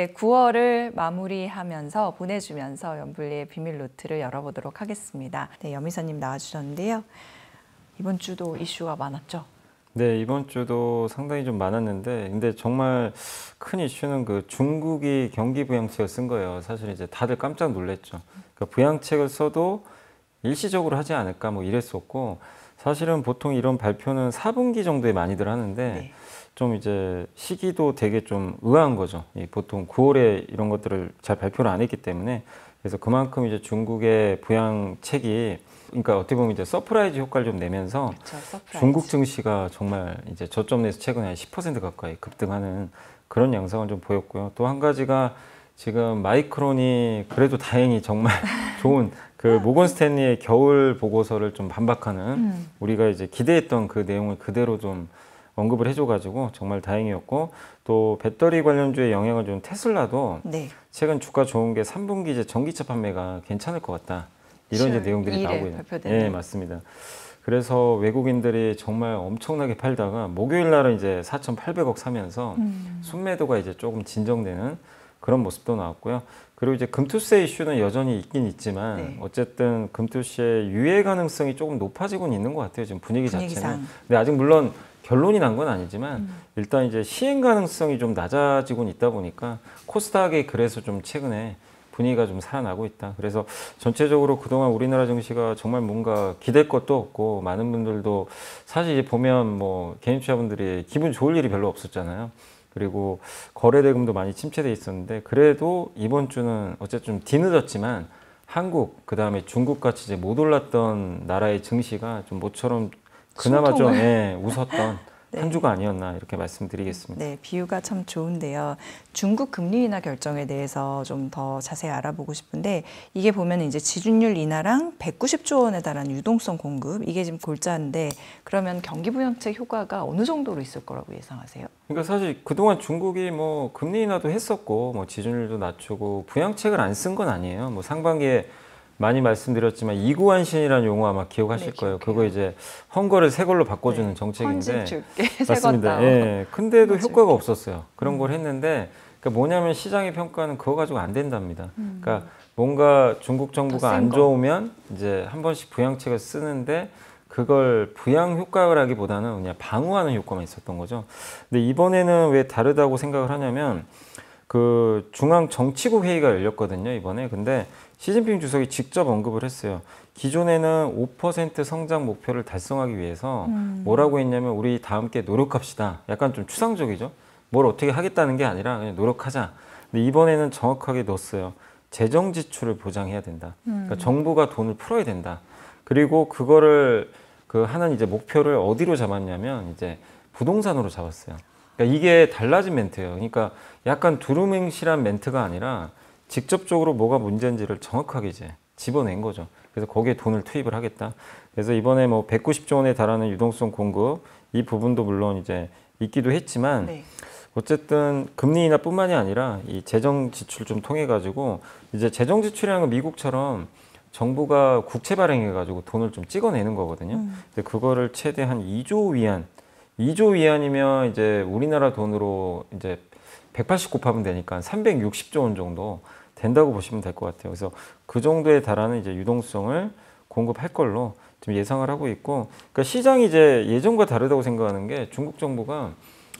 이제 9월을 마무리하면서 보내주면서 연불리의 비밀 노트를 열어보도록 하겠습니다. 네, 염이사님 나와주셨는데요. 이번 주도 이슈가 많았죠? 네, 이번 주도 상당히 좀 많았는데, 근데 정말 큰 이슈는 그 중국이 경기 부양책을 쓴 거예요. 사실 이제 다들 깜짝 놀랐죠. 그러니까 부양책을 써도 일시적으로 하지 않을까 뭐 이랬었고, 사실은 보통 이런 발표는 4분기 정도에 많이들 하는데, 네. 좀 이제 시기도 되게 좀 의아한 거죠. 보통 9월에 이런 것들을 잘 발표를 안 했기 때문에. 그래서 그만큼 이제 중국의 부양책이, 그러니까 어떻게 보면 이제 서프라이즈 효과를 좀 내면서, 그렇죠, 서프라이즈. 중국 증시가 정말 이제 저점 내에서 최근에 한 10% 가까이 급등하는 그런 양상을 좀 보였고요. 또 한 가지가 지금 마이크론이 그래도 다행히 정말 좋은 그 모건 스탠리의 겨울 보고서를 좀 반박하는 우리가 이제 기대했던 그 내용을 그대로 좀 언급을 해줘가지고 정말 다행이었고, 또 배터리 관련주에 영향을 준 테슬라도 네. 최근 주가 좋은 게 3분기 이제 전기차 판매가 괜찮을 것 같다. 이런 이제 내용들이 나오고요. 네, 맞습니다. 그래서 외국인들이 정말 엄청나게 팔다가 목요일 날은 이제 4,800억 사면서 순매도가 이제 조금 진정되는 그런 모습도 나왔고요. 그리고 이제 금투세 이슈는 여전히 있긴 있지만 네. 어쨌든 금투세의 유예 가능성이 조금 높아지고는 있는 것 같아요. 지금 분위기상. 근데 아직 물론 결론이 난 건 아니지만 일단 이제 시행 가능성이 좀 낮아지고 있다 보니까 코스닥이 그래서 좀 최근에 분위기가 좀 살아나고 있다. 그래서 전체적으로 그동안 우리나라 증시가 정말 뭔가 기댈 것도 없고, 많은 분들도 사실 이제 보면 뭐 개인 투자분들이 기분 좋을 일이 별로 없었잖아요. 그리고 거래 대금도 많이 침체돼 있었는데, 그래도 이번 주는 어쨌든 좀 뒤늦었지만 한국, 그 다음에 중국 같이 이제 못 올랐던 나라의 증시가 좀 모처럼 그나마 좀 웃었던 네. 한 주가 아니었나 이렇게 말씀드리겠습니다. 네, 비유가 참 좋은데요. 중국 금리 인하 결정에 대해서 좀 더 자세히 알아보고 싶은데, 이게 보면 이제 지준율 인하랑 190조 원에 달하는 유동성 공급, 이게 지금 골자인데, 그러면 경기 부양책 효과가 어느 정도로 있을 거라고 예상하세요? 그러니까 사실 그동안 중국이 뭐 금리 인하도 했었고, 뭐 지준율도 낮추고 부양책을 안 쓴 건 아니에요. 뭐 상반기에 많이 말씀드렸지만 이구환신이라는 용어 아마 기억하실 네, 거예요. 기억해요. 그거 이제 헌거를 새 걸로 바꿔주는 네, 정책인데. 헌집 줄게, 새 맞습니다. 거다. 예. 근데도 줄게. 효과가 없었어요. 그런 걸 했는데, 그러니까 뭐냐면 시장의 평가는 그거 가지고 안 된답니다. 그러니까 뭔가 중국 정부가 안 좋으면 이제 한 번씩 부양책을 쓰는데, 그걸 부양 효과라기보다는 그냥 방어하는 효과만 있었던 거죠. 근데 이번에는 왜 다르다고 생각을 하냐면, 그 중앙 정치국 회의가 열렸거든요, 이번에. 근데 시진핑 주석이 직접 언급을 했어요. 기존에는 5% 성장 목표를 달성하기 위해서 뭐라고 했냐면, 우리 다 함께 노력합시다. 약간 좀 추상적이죠. 뭘 어떻게 하겠다는 게 아니라 그냥 노력하자. 근데 이번에는 정확하게 넣었어요. 재정 지출을 보장해야 된다. 그러니까 정부가 돈을 풀어야 된다. 그리고 그거를 그 하는 이제 목표를 어디로 잡았냐면 이제 부동산으로 잡았어요. 그러니까 이게 달라진 멘트예요. 그러니까 약간 두루뭉실한 멘트가 아니라 직접적으로 뭐가 문제인지를 정확하게 이제 집어낸 거죠. 그래서 거기에 돈을 투입을 하겠다. 그래서 이번에 뭐 190조 원에 달하는 유동성 공급, 이 부분도 물론 이제 있기도 했지만, 네. 어쨌든 금리 인하뿐만이 아니라 이 재정 지출 좀 통해 가지고, 이제 재정 지출이라는 건 미국처럼 정부가 국채 발행해 가지고 돈을 좀 찍어내는 거거든요. 근데 그거를 최대 한 2조 위안, 2조 위안이면 이제 우리나라 돈으로 이제 180 곱하면 되니까 360조 원 정도 된다고 보시면 될 것 같아요. 그래서 그 정도에 달하는 이제 유동성을 공급할 걸로 좀 예상을 하고 있고, 그러니까 시장이 이제 예전과 다르다고 생각하는 게, 중국 정부가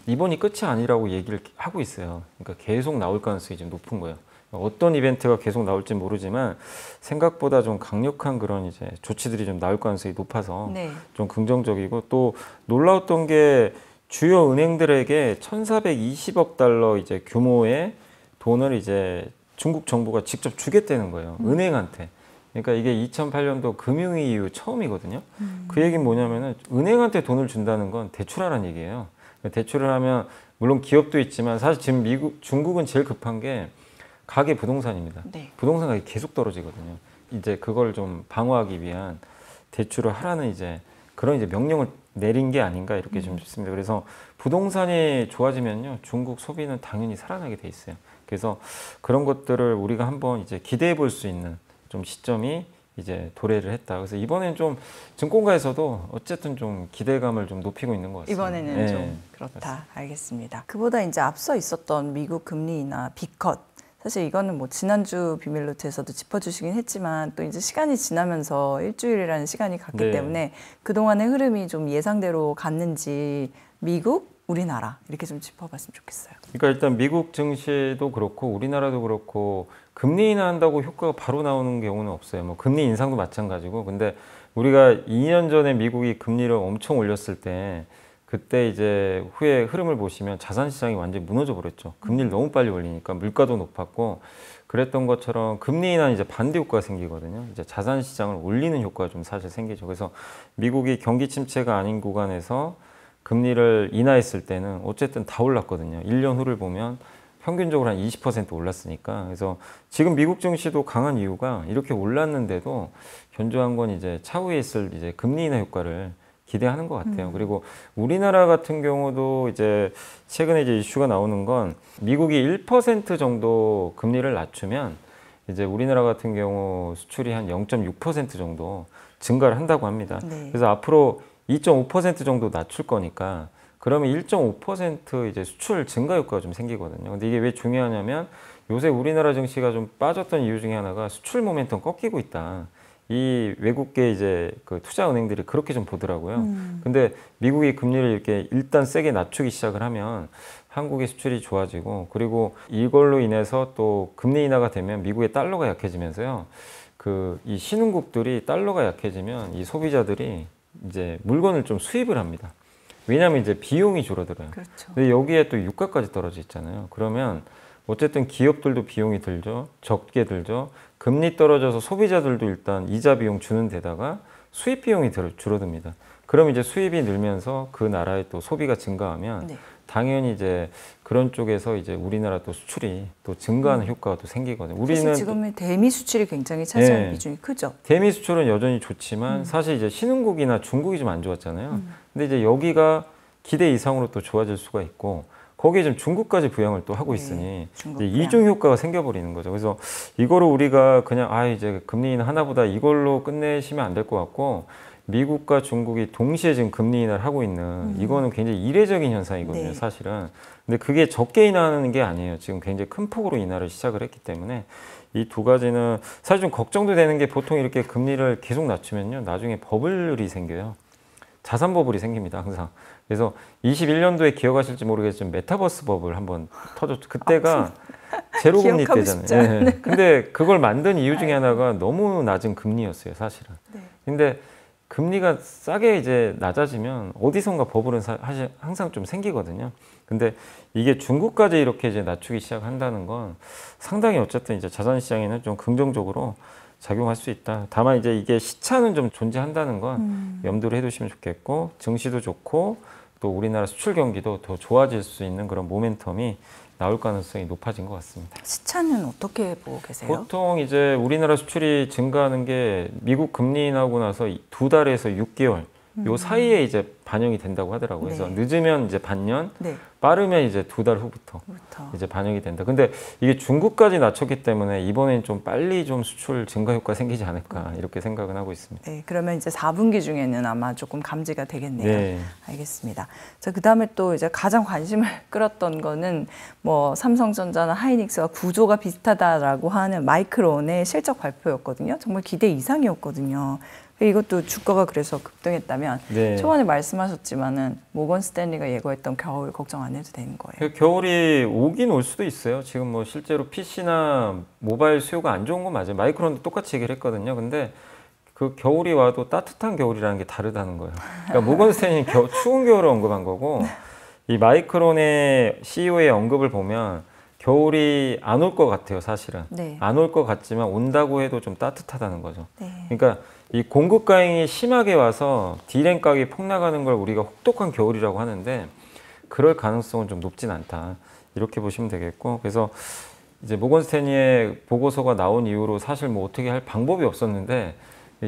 이번이 끝이 아니라고 얘기를 하고 있어요. 그러니까 계속 나올 가능성이 좀 높은 거예요. 어떤 이벤트가 계속 나올지 모르지만 생각보다 좀 강력한 그런 이제 조치들이 좀 나올 가능성이 높아서 네. 좀 긍정적이고, 또 놀라웠던 게 주요 은행들에게 1,420억 달러 이제 규모의 돈을 이제 중국 정부가 직접 주겠다는 거예요. 은행한테. 그러니까 이게 2008년도 금융위 이후 처음이거든요. 그 얘기는 뭐냐면은, 은행한테 돈을 준다는 건 대출하라는 얘기예요. 대출을 하면 물론 기업도 있지만, 사실 지금 중국은 제일 급한 게 가계 부동산입니다. 네. 부동산 가격이 계속 떨어지거든요. 이제 그걸 좀 방어하기 위한 대출을 하라는 이제 그런 이제 명령을 내린 게 아닌가 이렇게 좀 싶습니다. 그래서 부동산이 좋아지면요, 중국 소비는 당연히 살아나게 돼 있어요. 그래서 그런 것들을 우리가 한번 이제 기대해 볼 수 있는 좀 시점이 이제 도래를 했다. 그래서 이번엔 좀 증권가에서도 어쨌든 좀 기대감을 좀 높이고 있는 것 같습니다. 이번에는 네. 좀 그렇다. 알겠습니다. 그보다 이제 앞서 있었던 미국 금리 인하 B컷. 사실 이거는 뭐 지난주 비밀노트에서도 짚어주시긴 했지만 또 이제 시간이 지나면서 일주일이라는 시간이 갔기 네. 때문에 그동안의 흐름이 좀 예상대로 갔는지 미국, 우리나라 이렇게 좀 짚어봤으면 좋겠어요. 그러니까 일단 미국 증시도 그렇고 우리나라도 그렇고 금리 인하한다고 효과가 바로 나오는 경우는 없어요. 뭐 금리 인상도 마찬가지고. 근데 우리가 2년 전에 미국이 금리를 엄청 올렸을 때 그때 이제 후에 흐름을 보시면 자산 시장이 완전히 무너져 버렸죠. 금리를 너무 빨리 올리니까 물가도 높았고 그랬던 것처럼 금리 인하는 이제 반대 효과가 생기거든요. 이제 자산 시장을 올리는 효과가 좀 사실 생기죠. 그래서 미국이 경기 침체가 아닌 구간에서 금리를 인하했을 때는 어쨌든 다 올랐거든요. 1년 후를 보면 평균적으로 한 20% 올랐으니까. 그래서 지금 미국 증시도 강한 이유가 이렇게 올랐는데도 견조한 건 이제 차후에 있을 이제 금리 인하 효과를 기대하는 것 같아요. 그리고 우리나라 같은 경우도 이제 최근에 이제 이슈가 나오는 건 미국이 1% 정도 금리를 낮추면 이제 우리나라 같은 경우 수출이 한 0.6% 정도 증가를 한다고 합니다. 네. 그래서 앞으로 2.5% 정도 낮출 거니까 그러면 1.5% 이제 수출 증가 효과가 좀 생기거든요. 근데 이게 왜 중요하냐면 요새 우리나라 증시가 좀 빠졌던 이유 중에 하나가 수출 모멘텀 꺾이고 있다. 이 외국계 이제 그 투자 은행들이 그렇게 좀 보더라고요. 근데 미국이 금리를 이렇게 일단 세게 낮추기 시작을 하면 한국의 수출이 좋아지고 그리고 이걸로 인해서 또 금리 인하가 되면 미국의 달러가 약해지면서요. 그 이 신흥국들이 달러가 약해지면 이 소비자들이 이제 물건을 좀 수입을 합니다. 왜냐하면 이제 비용이 줄어들어요. 그렇죠. 근데 여기에 또 유가까지 떨어져 있잖아요. 그러면 어쨌든 기업들도 비용이 들죠. 적게 들죠. 금리 떨어져서 소비자들도 일단 이자 비용 주는 데다가 수입 비용이 줄어듭니다. 그럼 이제 수입이 늘면서 그 나라의 또 소비가 증가하면 네. 당연히 이제 그런 쪽에서 이제 우리나라 또 수출이 또 증가하는 효과가 또 생기거든요. 사실 우리는 지금은 대미 수출이 굉장히 차지하는 네. 비중이 크죠. 대미 수출은 여전히 좋지만 사실 이제 신흥국이나 중국이 좀 안 좋았잖아요. 근데 이제 여기가 기대 이상으로 또 좋아질 수가 있고 거기에 좀 중국까지 부양을 또 하고 네, 있으니 중국 이제 부양. 이중 효과가 생겨버리는 거죠. 그래서 이거를 우리가 그냥 이제 금리 인하 하나보다 이걸로 끝내시면 안 될 것 같고 미국과 중국이 동시에 지금 금리 인하를 하고 있는 이거는 굉장히 이례적인 현상이거든요, 네. 사실은. 근데 그게 적게 인하하는 게 아니에요. 지금 굉장히 큰 폭으로 인하를 시작을 했기 때문에 이 두 가지는 사실 좀 걱정도 되는 게 보통 이렇게 금리를 계속 낮추면요, 나중에 버블이 생겨요. 자산 버블이 생깁니다, 항상. 그래서 21년도에 기억하실지 모르겠지만 메타버스 버블 한번 터졌죠. 그때가 제로 금리 기억하고 싶지 때잖아요. 않네. 예. 근데 그걸 만든 이유 중에 하나가 너무 낮은 금리였어요, 사실은. 네. 근데 금리가 싸게 이제 낮아지면 어디선가 버블은 사실 항상 좀 생기거든요. 근데 이게 중국까지 이렇게 이제 낮추기 시작한다는 건 상당히 어쨌든 이제 자산 시장에는 좀 긍정적으로 작용할 수 있다. 다만 이제 이게 시차는 좀 존재한다는 건 염두를 해두시면 좋겠고 증시도 좋고 또 우리나라 수출 경기도 더 좋아질 수 있는 그런 모멘텀이 나올 가능성이 높아진 것 같습니다. 시차는 어떻게 보고 계세요? 보통 이제 우리나라 수출이 증가하는 게 미국 금리 인하고 나서 2달에서 6개월 요 사이에 이제 반영이 된다고 하더라고요. 그래서 네. 늦으면 이제 반년, 네. 빠르면 이제 2달 후부터 이제 반영이 된다. 근데 이게 중국까지 낮췄기 때문에 이번엔 좀 빨리 좀 수출 증가 효과 생기지 않을까 이렇게 생각은 하고 있습니다. 네, 그러면 이제 4분기 중에는 아마 조금 감지가 되겠네요. 네. 알겠습니다. 자, 그다음에 또 이제 가장 관심을 끌었던 거는 뭐 삼성전자나 하이닉스와 구조가 비슷하다라고 하는 마이크론의 실적 발표였거든요. 정말 기대 이상이었거든요. 이것도 주가가 그래서 급등했다면 네. 초반에 말씀하셨지만은 모건 스탠리가 예고했던 겨울 걱정 안 해도 되는 거예요. 그 겨울이 오긴 올 수도 있어요. 지금 뭐 실제로 PC나 모바일 수요가 안 좋은 건 맞아요. 마이크론도 똑같이 얘기를 했거든요. 근데 그 겨울이 와도 따뜻한 겨울이라는 게 다르다는 거예요. 그러니까 모건 스탠리는 추운 겨울을 언급한 거고 이 마이크론의 CEO의 언급을 보면 겨울이 안 올 것 같아요, 사실은. 네. 안 올 것 같지만 온다고 해도 좀 따뜻하다는 거죠. 네. 그러니까 이 공급 과잉이 심하게 와서 디램 가격이 폭락하는 걸 우리가 혹독한 겨울이라고 하는데 그럴 가능성은 좀 높진 않다. 이렇게 보시면 되겠고 그래서 이제 모건 스탠리의 보고서가 나온 이후로 사실 뭐 어떻게 할 방법이 없었는데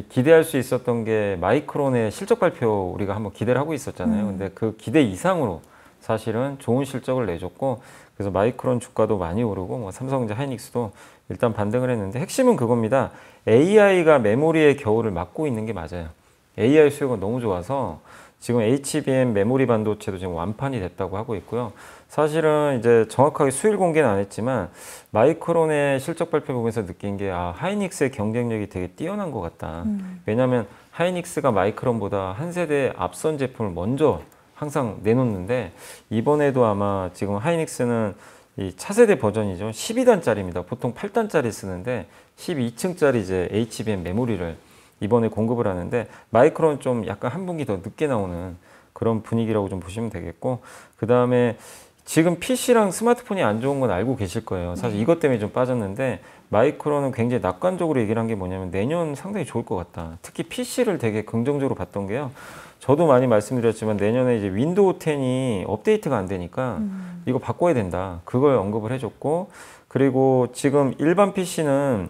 기대할 수 있었던 게 마이크론의 실적 발표 우리가 한번 기대를 하고 있었잖아요. 근데 그 기대 이상으로 사실은 좋은 실적을 내줬고 그래서 마이크론 주가도 많이 오르고 뭐 삼성전자 하이닉스도 일단 반등을 했는데 핵심은 그겁니다. AI가 메모리의 겨울을 막고 있는 게 맞아요. AI 수요가 너무 좋아서 지금 HBM 메모리 반도체도 지금 완판이 됐다고 하고 있고요. 사실은 이제 정확하게 수일 공개는 안 했지만 마이크론의 실적 발표 보면서 느낀 게 하이닉스의 경쟁력이 되게 뛰어난 것 같다. 왜냐하면 하이닉스가 마이크론보다 한 세대 앞선 제품을 먼저 항상 내놓는데 이번에도 아마 지금 하이닉스는 이 차세대 버전이죠. 12단짜리입니다. 보통 8단짜리 쓰는데 12층짜리 이제 HBM 메모리를 이번에 공급을 하는데 마이크론 좀 약간 한 분기 더 늦게 나오는 그런 분위기라고 좀 보시면 되겠고 그 다음에 지금 PC랑 스마트폰이 안 좋은 건 알고 계실 거예요. 사실 이것 때문에 좀 빠졌는데 마이크론은 굉장히 낙관적으로 얘기를 한 게 뭐냐면 내년 상당히 좋을 것 같다. 특히 PC를 되게 긍정적으로 봤던 게요. 저도 많이 말씀드렸지만 내년에 이제 윈도우 10이 업데이트가 안 되니까 이거 바꿔야 된다. 그걸 언급을 해줬고 그리고 지금 일반 PC는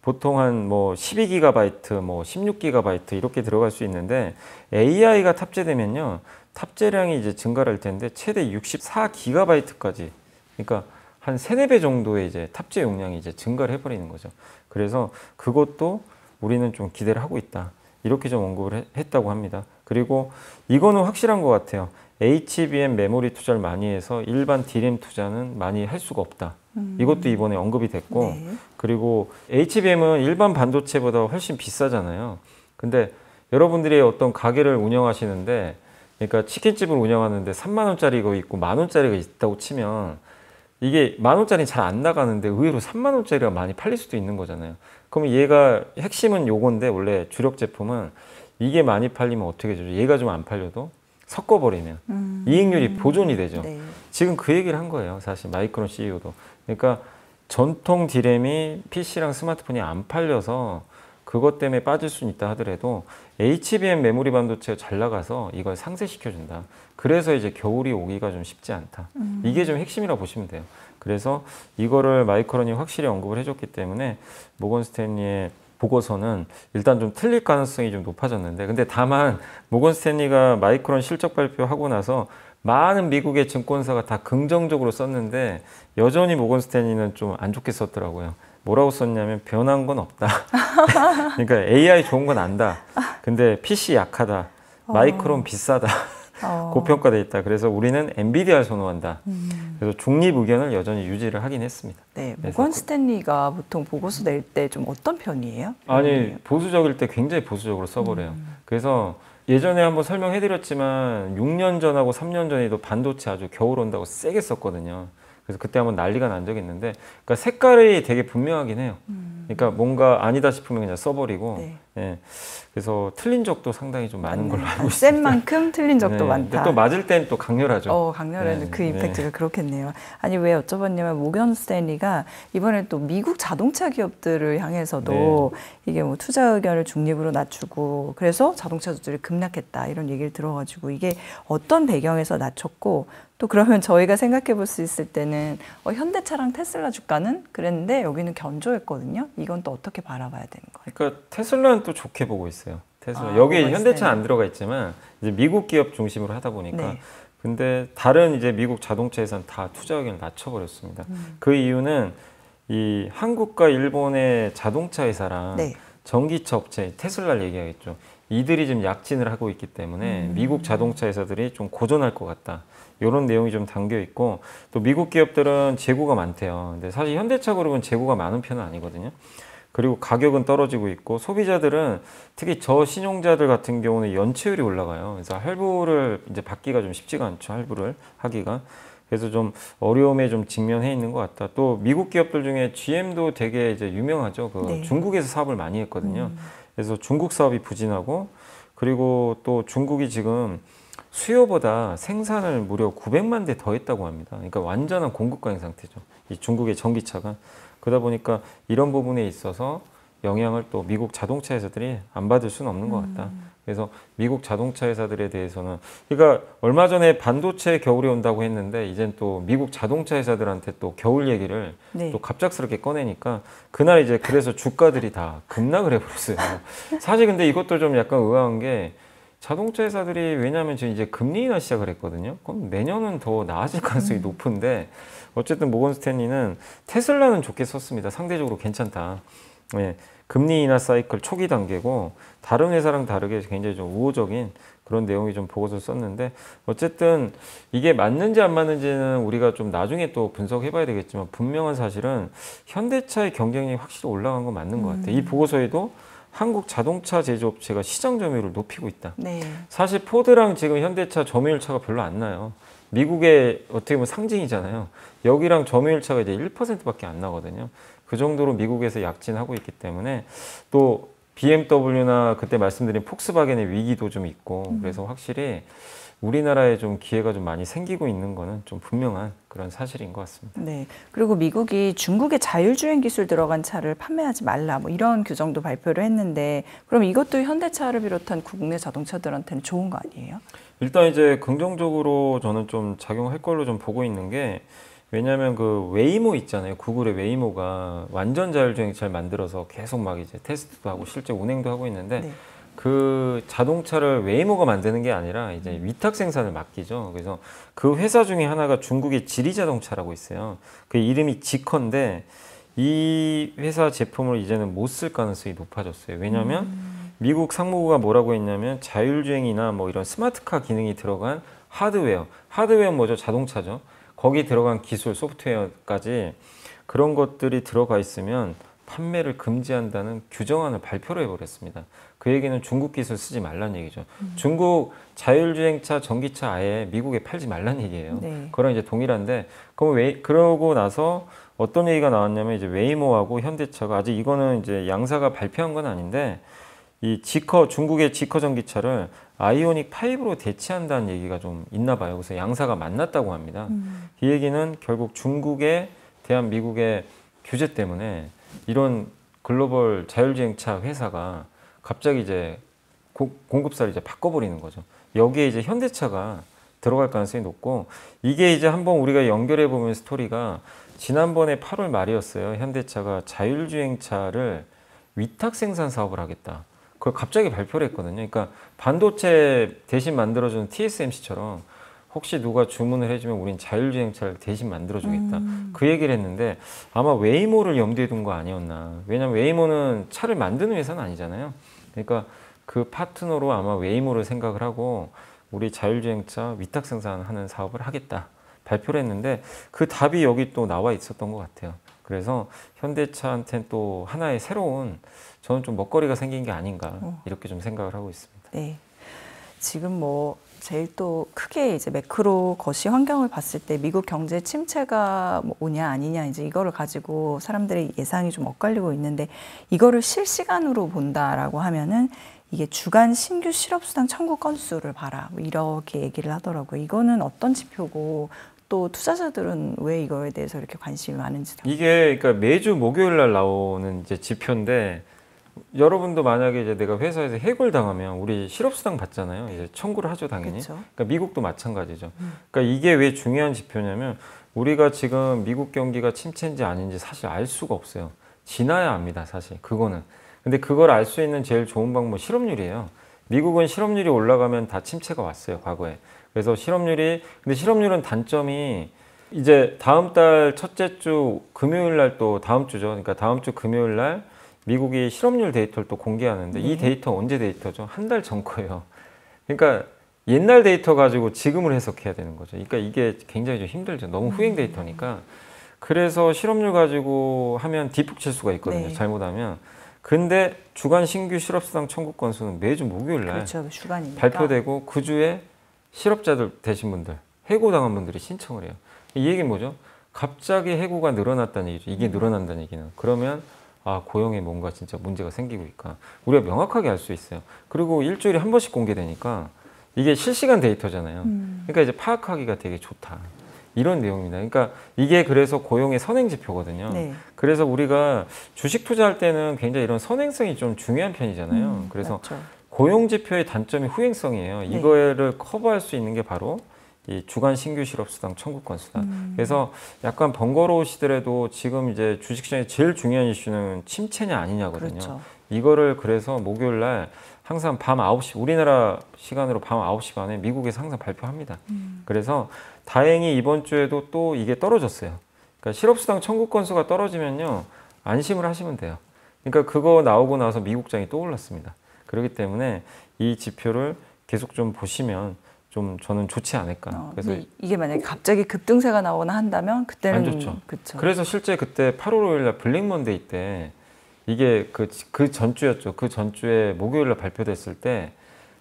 보통 한 뭐 12GB, 뭐 16GB 이렇게 들어갈 수 있는데 AI가 탑재되면요. 탑재량이 이제 증가를 할 텐데 최대 64GB까지 그러니까 한 3, 4배 정도의 이제 탑재 용량이 이제 증가를 해버리는 거죠. 그래서 그것도 우리는 좀 기대를 하고 있다. 이렇게 좀 언급을 했다고 합니다. 그리고 이거는 확실한 것 같아요. HBM 메모리 투자를 많이 해서 일반 DRAM 투자는 많이 할 수가 없다. 이것도 이번에 언급이 됐고 네. 그리고 HBM은 일반 반도체보다 훨씬 비싸잖아요. 근데 여러분들이 어떤 가게를 운영하시는데 그러니까 치킨집을 운영하는데 3만 원짜리가 있고 1만 원짜리가 있다고 치면 이게 1만 원짜리는 잘 안 나가는데 의외로 3만 원짜리가 많이 팔릴 수도 있는 거잖아요. 그러면 얘가 핵심은 요건데 원래 주력 제품은 이게 많이 팔리면 어떻게 되죠? 얘가 좀 안 팔려도 섞어버리면 이익률이 보존이 되죠. 네. 지금 그 얘기를 한 거예요. 사실 마이크론 CEO도. 그러니까 전통 디램이 PC랑 스마트폰이 안 팔려서 그것 때문에 빠질 수는 있다 하더라도 HBM 메모리 반도체가 잘 나가서 이걸 상쇄시켜준다. 그래서 이제 겨울이 오기가 좀 쉽지 않다. 이게 좀 핵심이라고 보시면 돼요. 그래서 이거를 마이크론이 확실히 언급을 해줬기 때문에 모건 스탠리의 보고서는 일단 좀 틀릴 가능성이 좀 높아졌는데 근데 다만 모건 스탠리가 마이크론 실적 발표하고 나서 많은 미국의 증권사가 다 긍정적으로 썼는데 여전히 모건 스탠리는 좀 안 좋게 썼더라고요. 뭐라고 썼냐면 변한 건 없다. 그러니까 AI 좋은 건 안다. 근데 PC 약하다. 마이크론 비싸다. 고평가돼 있다. 그래서 우리는 엔비디아를 선호한다. 그래서 중립 의견을 여전히 유지를 하긴 했습니다. 네, 모건 스탠리가 보통 보고서 낼 때 좀 어떤 편이에요? 아니 보수적일 때 굉장히 보수적으로 써버려요. 그래서 예전에 한번 설명해드렸지만 6년 전하고 3년 전에도 반도체 아주 겨울 온다고 세게 썼거든요. 그래서 그때 한번 난리가 난 적이 있는데 그러니까 색깔이 되게 분명하긴 해요. 그러니까 뭔가 아니다 싶으면 그냥 써버리고 네. 예. 그래서 틀린 적도 상당히 좀 많은 걸로 알고 센 있습니다. 만큼 틀린 적도 네. 많다. 근데 또 맞을 땐 또 강렬하죠. 강렬한 네. 그 임팩트가 그렇겠네요. 아니 왜 여쭤봤냐면 모건 스탠리가 이번에 또 미국 자동차 기업들을 향해서도 이게 뭐 투자 의견을 중립으로 낮추고 그래서 자동차주들이 급락했다 이런 얘기를 들어가지고 이게 어떤 배경에서 낮췄고 또 그러면 저희가 생각해 볼 수 있을 때는 현대차랑 테슬라 주가는 그랬는데 여기는 견조했거든요. 이건 또 어떻게 바라봐야 되는 거예요? 그러니까 테슬라는 또 좋게 보고 있어요. 테슬라 여기에 모건 현대차 스탠리. 안 들어가 있지만 이제 미국 기업 중심으로 하다 보니까 네. 근데 다른 이제 미국 자동차 회사는 다 투자 의견을 낮춰버렸습니다. 그 이유는 이 한국과 일본의 자동차 회사랑 네. 전기차 업체 테슬라를 얘기하겠죠. 이들이 지금 약진을 하고 있기 때문에 미국 자동차 회사들이 좀 고전할 것 같다. 이런 내용이 좀 담겨 있고 또 미국 기업들은 재고가 많대요. 근데 사실 현대차 그룹은 재고가 많은 편은 아니거든요. 그리고 가격은 떨어지고 있고 소비자들은 특히 저신용자들 같은 경우는 연체율이 올라가요. 그래서 할부를 이제 받기가 좀 쉽지가 않죠. 할부를 하기가. 그래서 좀 어려움에 좀 직면해 있는 것 같다. 또 미국 기업들 중에 GM도 되게 이제 유명하죠. 그 네. 중국에서 사업을 많이 했거든요. 그래서 중국 사업이 부진하고 그리고 또 중국이 지금 수요보다 생산을 무려 900만 대 더 했다고 합니다. 그러니까 완전한 공급 과잉 상태죠. 이 중국의 전기차가. 그러다 보니까 이런 부분에 있어서 영향을 또 미국 자동차 회사들이 안 받을 수는 없는 것 같다. 그래서 미국 자동차 회사들에 대해서는 그러니까 얼마 전에 반도체 겨울이 온다고 했는데 이젠 또 미국 자동차 회사들한테 또 겨울 얘기를 네. 또 갑작스럽게 꺼내니까 그날 이제 그래서 주가들이 다 급락을 해버렸어요. 사실 근데 이것도 좀 약간 의아한 게 자동차 회사들이 왜냐하면 지금 이제 금리 인하 시작을 했거든요. 그럼 내년은 더 나아질 가능성이 높은데 어쨌든 모건 스탠리는 테슬라는 좋게 썼습니다. 상대적으로 괜찮다. 네, 금리 인하 사이클 초기 단계고 다른 회사랑 다르게 굉장히 좀 우호적인 그런 내용이 좀 보고서 썼는데 어쨌든 이게 맞는지 안 맞는지는 우리가 좀 나중에 또 분석해 봐야 되겠지만 분명한 사실은 현대차의 경쟁력이 확실히 올라간 건 맞는 것 같아요. 이 보고서에도 한국 자동차 제조업체가 시장 점유율을 높이고 있다. 네. 사실 포드랑 지금 현대차 점유율 차가 별로 안 나요. 미국의 어떻게 보면 상징이잖아요. 여기랑 점유율 차가 이제 1%밖에 안 나거든요. 그 정도로 미국에서 약진하고 있기 때문에 또 BMW나 그때 말씀드린 폭스바겐의 위기도 좀 있고 그래서 확실히 우리나라에 좀 기회가 좀 많이 생기고 있는 거는 좀 분명한 그런 사실인 것 같습니다. 네. 그리고 미국이 중국의 자율주행 기술 들어간 차를 판매하지 말라 뭐 이런 규정도 발표를 했는데 그럼 이것도 현대차를 비롯한 국내 자동차들한테는 좋은 거 아니에요? 일단 이제 긍정적으로 저는 좀 작용할 걸로 좀 보고 있는 게 왜냐하면 그 웨이모 있잖아요. 구글의 웨이모가 완전 자율주행차를 만들어서 계속 막 이제 테스트도 하고 실제 운행도 하고 있는데 네. 그 자동차를 웨이모가 만드는 게 아니라 이제 위탁 생산을 맡기죠. 그래서 그 회사 중에 하나가 중국의 지리자동차라고 있어요. 그 이름이 지커인데 이 회사 제품을 이제는 못 쓸 가능성이 높아졌어요. 왜냐하면 미국 상무부가 뭐라고 했냐면 자율주행이나 뭐 이런 스마트카 기능이 들어간 하드웨어는 뭐죠? 자동차죠. 거기 들어간 기술, 소프트웨어까지 그런 것들이 들어가 있으면 판매를 금지한다는 규정안을 발표를 해버렸습니다. 그 얘기는 중국 기술 쓰지 말란 얘기죠. 중국 자율주행차, 전기차 아예 미국에 팔지 말란 얘기예요. 네. 그거랑 이제 동일한데, 그러고 나서 어떤 얘기가 나왔냐면 이제 웨이모하고 현대차가 아직 이거는 이제 양사가 발표한 건 아닌데 이 중국의 지커 전기차를 아이오닉 5로 대체한다는 얘기가 좀 있나 봐요. 그래서 양사가 만났다고 합니다. 이 얘기는 결국 중국에 대한 미국의 규제 때문에 이런 글로벌 자율주행차 회사가 갑자기 이제 공급사를 이제 바꿔버리는 거죠. 여기에 이제 현대차가 들어갈 가능성이 높고 이게 이제 한번 우리가 연결해 보면 스토리가 지난번에 8월 말이었어요. 현대차가 자율주행차를 위탁 생산 사업을 하겠다. 그걸 갑자기 발표를 했거든요. 그러니까 반도체 대신 만들어주는 TSMC처럼 혹시 누가 주문을 해주면 우린 자율주행차를 대신 만들어주겠다. 그 얘기를 했는데 아마 웨이모를 염두에 둔 거 아니었나. 왜냐면 웨이모는 차를 만드는 회사는 아니잖아요. 그러니까 그 파트너로 아마 웨이모를 생각을 하고 우리 자율주행차 위탁 생산하는 사업을 하겠다. 발표를 했는데 그 답이 여기 또 나와 있었던 것 같아요. 그래서 현대차한테는 또 하나의 새로운 저는 좀 먹거리가 생긴 게 아닌가 이렇게 좀 생각을 하고 있습니다. 네. 지금 뭐 제일 또 크게 이제 매크로 거시 환경을 봤을 때 미국 경제 침체가 뭐 오냐 아니냐 이제 이거를 가지고 사람들의 예상이 좀 엇갈리고 있는데 이거를 실시간으로 본다라고 하면은 이게 주간 신규 실업수당 청구 건수를 봐라 뭐 이렇게 얘기를 하더라고요. 이거는 어떤 지표고 또 투자자들은 왜 이거에 대해서 이렇게 관심이 많은지도. 이게 그러니까 매주 목요일 날 나오는 이제 지표인데 여러분도 만약에 이제 내가 회사에서 해고를 당하면 우리 실업수당 받잖아요. 이제 청구를 하죠, 당연히. 그렇죠. 그러니까 미국도 마찬가지죠. 그러니까 이게 왜 중요한 지표냐면 우리가 지금 미국 경기가 침체인지 아닌지 사실 알 수가 없어요. 지나야 압니다, 사실. 그거는. 근데 그걸 알 수 있는 제일 좋은 방법은 실업률이에요. 미국은 실업률이 올라가면 다 침체가 왔어요, 과거에. 그래서 근데 실업률은 단점이 이제 다음 달 첫째 주 금요일 날 또 다음 주죠. 그러니까 다음 주 금요일 날 미국이 실업률 데이터를 또 공개하는데 이 데이터 언제 데이터죠? 한 달 전 거예요. 그러니까 옛날 데이터 가지고 지금을 해석해야 되는 거죠. 그러니까 이게 굉장히 좀 힘들죠. 너무 후행 데이터니까. 그래서 실업률 가지고 하면 뒷북 칠 수가 있거든요. 네. 잘못하면. 근데 주간 신규 실업수당 청구 건수는 매주 목요일 날 그렇죠. 주간이니까. 발표되고 그 주에 실업자들 되신 분들, 해고당한 분들이 신청을 해요. 이 얘기는 뭐죠? 갑자기 해고가 늘어났다는 얘기죠. 이게 늘어난다는 얘기는. 그러면 아, 고용에 뭔가 진짜 문제가 생기고 있구나. 우리가 명확하게 알 수 있어요. 그리고 일주일에 한 번씩 공개되니까 이게 실시간 데이터잖아요. 그러니까 이제 파악하기가 되게 좋다. 이런 내용입니다. 그러니까 이게 그래서 고용의 선행지표거든요. 네. 그래서 우리가 주식 투자할 때는 굉장히 이런 선행성이 좀 중요한 편이잖아요. 그래서 맞죠. 고용지표의 단점이 후행성이에요. 네. 이거를 커버할 수 있는 게 바로 이 주간 신규 실업수당 청구 건수다. 그래서 약간 번거로우시더라도 지금 이제 주식시장에 제일 중요한 이슈는 침체냐 아니냐거든요. 그렇죠. 이거를 그래서 목요일 날 항상 밤 9시, 우리나라 시간으로 밤 9시 반에 미국에서 항상 발표합니다. 그래서 다행히 이번 주에도 또 이게 떨어졌어요. 그러니까 실업수당 청구 건수가 떨어지면요, 안심을 하시면 돼요. 그러니까 그거 나오고 나서 미국장이 또 올랐습니다. 그렇기 때문에 이 지표를 계속 좀 보시면 좀 저는 좋지 않을까. 그래서 이게 만약에 갑자기 급등세가 나오거나 한다면 그때는 안 좋죠. 그쵸. 그래서 실제 그때 8월 5일날 블랙 먼데이 때 이게 그 전주였죠. 그 전주에 목요일날 발표됐을 때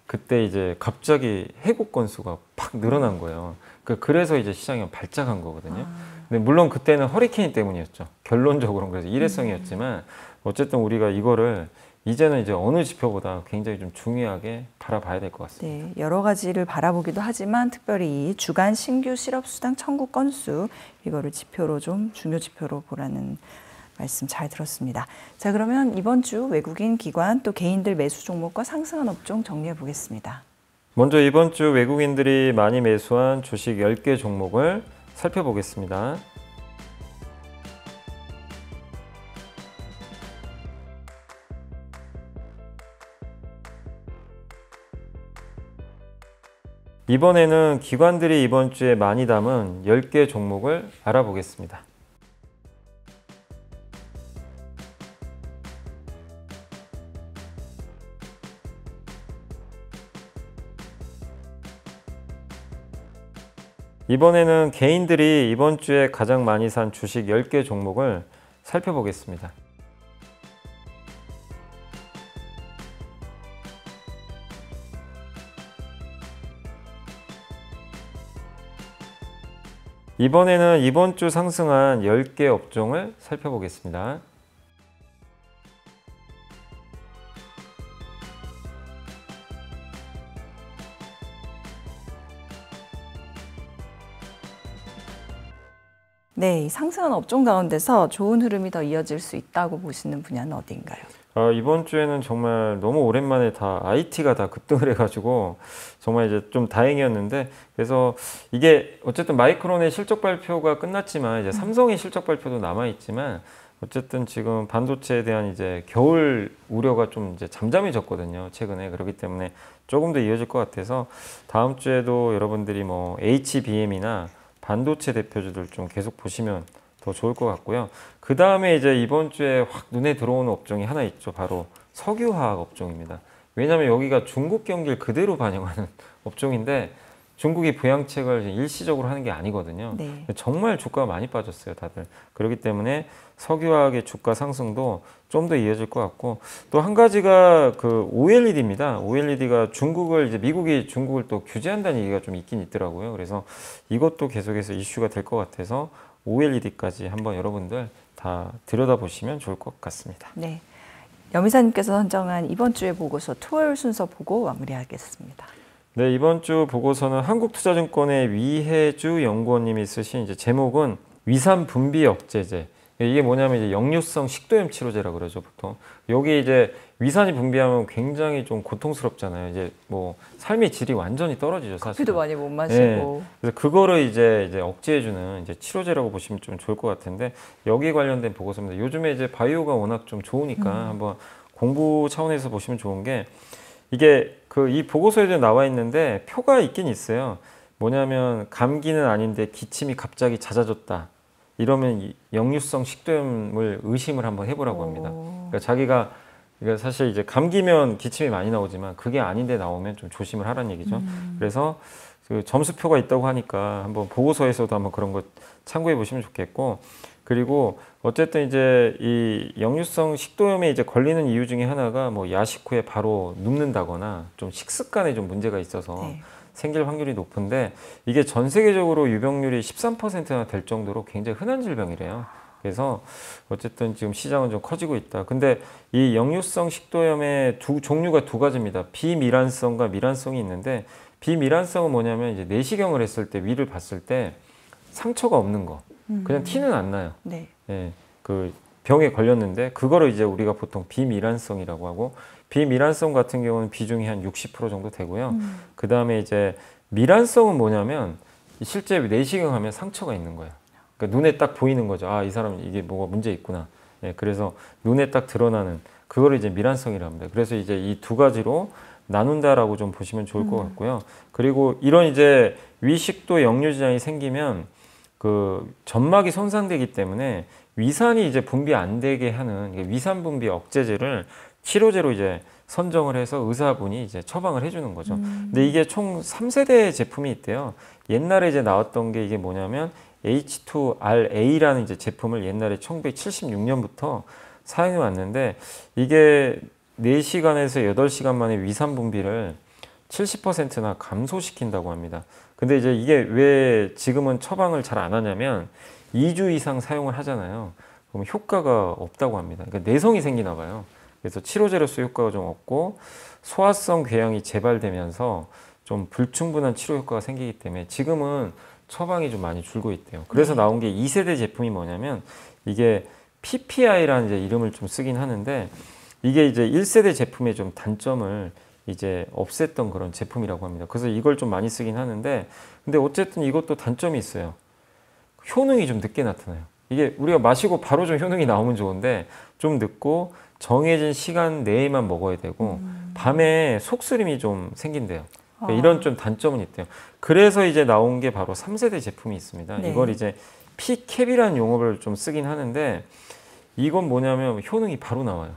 그때 이제 갑자기 해고 건수가 팍 늘어난 거예요. 그래서 이제 시장이 발작한 거거든요. 근데 물론 그때는 허리케인 때문이었죠. 결론적으로는 그래서 일회성이었지만 어쨌든 우리가 이거를 이제는 이제 어느 지표보다 굉장히 좀 중요하게 바라봐야 될 것 같습니다. 네, 여러 가지를 바라보기도 하지만 특별히 이 주간 신규 실업수당 청구 건수 이거를 지표로 좀 중요 지표로 보라는 말씀 잘 들었습니다. 자, 그러면 이번 주 외국인 기관 또 개인들 매수 종목과 상승한 업종 정리해 보겠습니다. 먼저 이번 주 외국인들이 많이 매수한 주식 10개 종목을 살펴보겠습니다. 이번에는 기관들이 이번 주에 많이 담은 10개 종목을 알아보겠습니다. 이번에는 개인들이 이번 주에 가장 많이 산 주식 10개 종목을 살펴보겠습니다. 이번에는 이번 주 상승한 10개 업종을 살펴보겠습니다. 네, 이 상승한 업종 가운데서 좋은 흐름이 더 이어질 수 있다고 보시는 분야는 어디인가요? 이번 주에는 정말 너무 오랜만에 다 IT가 다 급등을 해가지고 정말 이제 좀 다행이었는데, 그래서 이게 어쨌든 마이크론의 실적 발표가 끝났지만 이제 삼성의 실적 발표도 남아 있지만 어쨌든 지금 반도체에 대한 이제 겨울 우려가 좀 이제 잠잠해졌거든요, 최근에. 그렇기 때문에 조금 더 이어질 것 같아서 다음 주에도 여러분들이 뭐 HBM이나 반도체 대표주들 좀 계속 보시면 더 좋을 것 같고요. 그 다음에 이제 이번 주에 확 눈에 들어오는 업종이 하나 있죠. 바로 석유화학 업종입니다. 왜냐하면 여기가 중국 경기를 그대로 반영하는 업종인데 중국이 부양책을 일시적으로 하는 게 아니거든요. 네. 정말 주가가 많이 빠졌어요, 다들. 그렇기 때문에 석유화학의 주가 상승도 좀 더 이어질 것 같고, 또 한 가지가 그 OLED입니다. OLED가 이제 미국이 중국을 또 규제한다는 얘기가 좀 있긴 있더라고요. 그래서 이것도 계속해서 이슈가 될 것 같아서 OLED까지 한번 여러분들 다 들여다보시면 좋을 것 같습니다. 네, 염이사님께서 선정한 이번 주의 보고서 토요일 순서 보고 마무리하겠습니다. 네, 이번 주 보고서는 한국투자증권의 위혜주 연구원님이 쓰신 이제 제목은 위산 분비 억제제. 이게 뭐냐면 이제 역류성 식도염 치료제라고 그러죠, 보통. 여기 이제 위산이 분비하면 굉장히 좀 고통스럽잖아요. 이제 뭐 삶의 질이 완전히 떨어지죠, 사실. 커피도 많이 못 마시고. 네, 그래서 그거를 이제 억제해주는 이제 치료제라고 보시면 좀 좋을 것 같은데, 여기 관련된 보고서입니다. 요즘에 이제 바이오가 워낙 좀 좋으니까 한번 공부 차원에서 보시면 좋은 게, 이게 이 보고서에도 나와 있는데 표가 있긴 있어요. 뭐냐면 감기는 아닌데 기침이 갑자기 잦아졌다. 이러면 이 역류성 식도염을 의심을 한번 해보라고 합니다. 그러니까 자기가 그러니까 사실 이제 감기면 기침이 많이 나오지만 그게 아닌데 나오면 좀 조심을 하라는 얘기죠. 그래서 그 점수표가 있다고 하니까 한번 보고서에서도 한번 그런 거 참고해 보시면 좋겠고, 그리고 어쨌든 이제 이 역류성 식도염에 이제 걸리는 이유 중에 하나가 뭐 야식 후에 바로 눕는다거나 좀 식습관에 좀 문제가 있어서 네. 생길 확률이 높은데, 이게 전 세계적으로 유병률이 13%나 될 정도로 굉장히 흔한 질병이래요. 그래서 어쨌든 지금 시장은 좀 커지고 있다. 근데 이 역류성 식도염의 종류가 두 가지입니다. 비밀환성과 밀환성이 있는데, 비밀환성은 뭐냐면 이제 내시경을 했을 때 위를 봤을 때 상처가 없는 거, 그냥 티는 안 나요. 네. 예, 그 병에 걸렸는데 그거를 이제 우리가 보통 비밀환성이라고 하고, 비밀환성 같은 경우는 비중이 한 60% 정도 되고요. 그 다음에 이제 밀환성은 뭐냐면 실제 내시경하면 상처가 있는 거예요. 그러니까 눈에 딱 보이는 거죠. 아, 이 사람 이게 뭐가 문제 있구나. 예, 그래서 눈에 딱 드러나는 그거를 이제 미란성이라고 합니다. 그래서 이제 이 두 가지로 나눈다라고 좀 보시면 좋을 것 같고요. 그리고 이런 이제 위식도 역류 지장이 생기면 그 점막이 손상되기 때문에 위산이 이제 분비 안 되게 하는 위산 분비 억제제를 치료제로 이제 선정을 해서 의사분이 이제 처방을 해주는 거죠. 근데 이게 총 3세대 제품이 있대요. 옛날에 이제 나왔던 게 이게 뭐냐면 H2RA라는 이제 제품을 옛날에 1976년부터 사용해 왔는데 이게 4시간에서 8시간 만에 위산 분비를 70%나 감소시킨다고 합니다. 근데 이제 이게 왜 지금은 처방을 잘 안 하냐면 2주 이상 사용을 하잖아요. 그럼 효과가 없다고 합니다. 그러니까 내성이 생기나 봐요. 그래서 치료제로서 효과가 좀 없고 소화성 궤양이 재발되면서 좀 불충분한 치료 효과가 생기기 때문에 지금은 처방이 좀 많이 줄고 있대요. 그래서 나온 게 2세대 제품이 뭐냐면 이게 PPI라는 이제 이름을 좀 쓰긴 하는데 이게 이제 1세대 제품의 좀 단점을 이제 없앴던 그런 제품이라고 합니다. 그래서 이걸 좀 많이 쓰긴 하는데 근데 어쨌든 이것도 단점이 있어요. 효능이 좀 늦게 나타나요. 이게 우리가 마시고 바로 좀 효능이 나오면 좋은데 좀 늦고 정해진 시간 내에만 먹어야 되고 밤에 속쓰림이 좀 생긴대요. 그러니까 이런 좀 단점은 있대요. 그래서 이제 나온 게 바로 3세대 제품이 있습니다. 네. 이걸 이제 P캡이라는 용어를 좀 쓰긴 하는데 이건 뭐냐면 효능이 바로 나와요.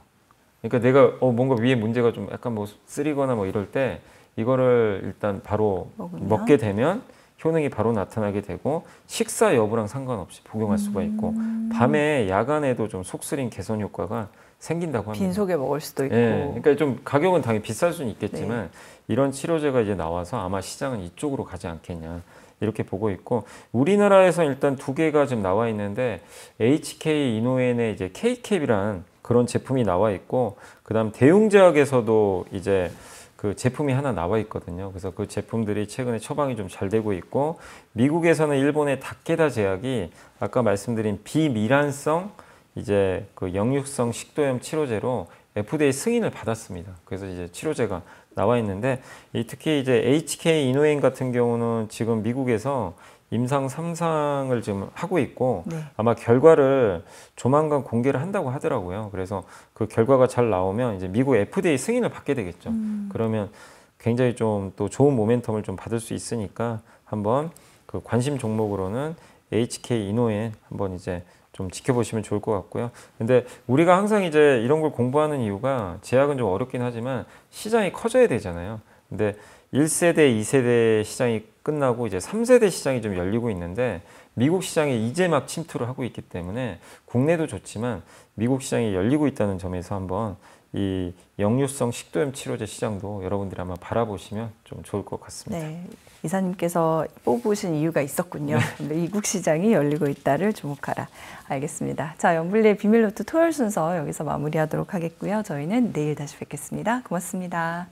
그러니까 내가 뭔가 위에 문제가 좀 약간 뭐 쓰리거나 뭐 이럴 때 이거를 일단 바로 먹게 되면 효능이 바로 나타나게 되고 식사 여부랑 상관없이 복용할 수가 있고 밤에 야간에도 좀 속쓰림 개선 효과가 생긴다고 합니다. 빈속에 먹을 수도 있고. 예, 그러니까 좀 가격은 당연히 비쌀 수는 있겠지만 이런 치료제가 이제 나와서 아마 시장은 이쪽으로 가지 않겠냐 이렇게 보고 있고 우리나라에서 일단 2개가 지금 나와 있는데 HK 이노엔의 이제 K캡이란 그런 제품이 나와 있고 그다음 대웅제약에서도 이제 그 제품이 하나 나와 있거든요. 그래서 그 제품들이 최근에 처방이 좀 잘 되고 있고 미국에서는 일본의 다케다 제약이 아까 말씀드린 비미란성 이제 그 역류성 식도염 치료제로 FDA 승인을 받았습니다. 그래서 이제 치료제가 나와 있는데 특히 이제 HK 이노엔 같은 경우는 지금 미국에서 임상 3상을 지금 하고 있고 아마 결과를 조만간 공개를 한다고 하더라고요. 그래서 그 결과가 잘 나오면 이제 미국 FDA 승인을 받게 되겠죠. 그러면 굉장히 좀 또 좋은 모멘텀을 좀 받을 수 있으니까 한번 그 관심 종목으로는 HK 이노엔 한번 이제 좀 지켜보시면 좋을 것 같고요. 근데 우리가 항상 이제 이런 걸 공부하는 이유가 제약은 좀 어렵긴 하지만 시장이 커져야 되잖아요. 근데 1세대, 2세대 시장이 끝나고 이제 3세대 시장이 좀 열리고 있는데 미국 시장에 이제 막 침투를 하고 있기 때문에 국내도 좋지만 미국 시장이 열리고 있다는 점에서 한번 이 역류성 식도염 치료제 시장도 여러분들이 한번 바라보시면 좀 좋을 것 같습니다. 네, 이사님께서 뽑으신 이유가 있었군요. 미국 시장이 열리고 있다를 주목하라. 알겠습니다. 자, 영블리의 비밀노트 토요일 순서 여기서 마무리하도록 하겠고요. 저희는 내일 다시 뵙겠습니다. 고맙습니다.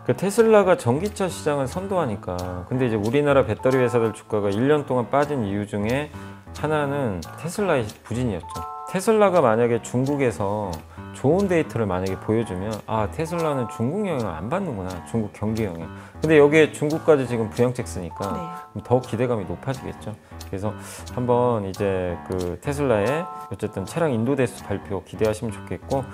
그 테슬라가 전기차 시장을 선도하니까 근데 이제 우리나라 배터리 회사들 주가가 1년 동안 빠진 이유 중에 하나는 테슬라의 부진이었죠. 테슬라가 만약에 중국에서 좋은 데이터를 만약에 보여주면 아 테슬라는 중국 영향을 안 받는구나, 중국 경기 영향. 근데 여기에 중국까지 지금 부양책 쓰니까 더 기대감이 높아지겠죠. 그래서 한번 이제 그 테슬라의 어쨌든 차량 인도 대수 발표 기대하시면 좋겠고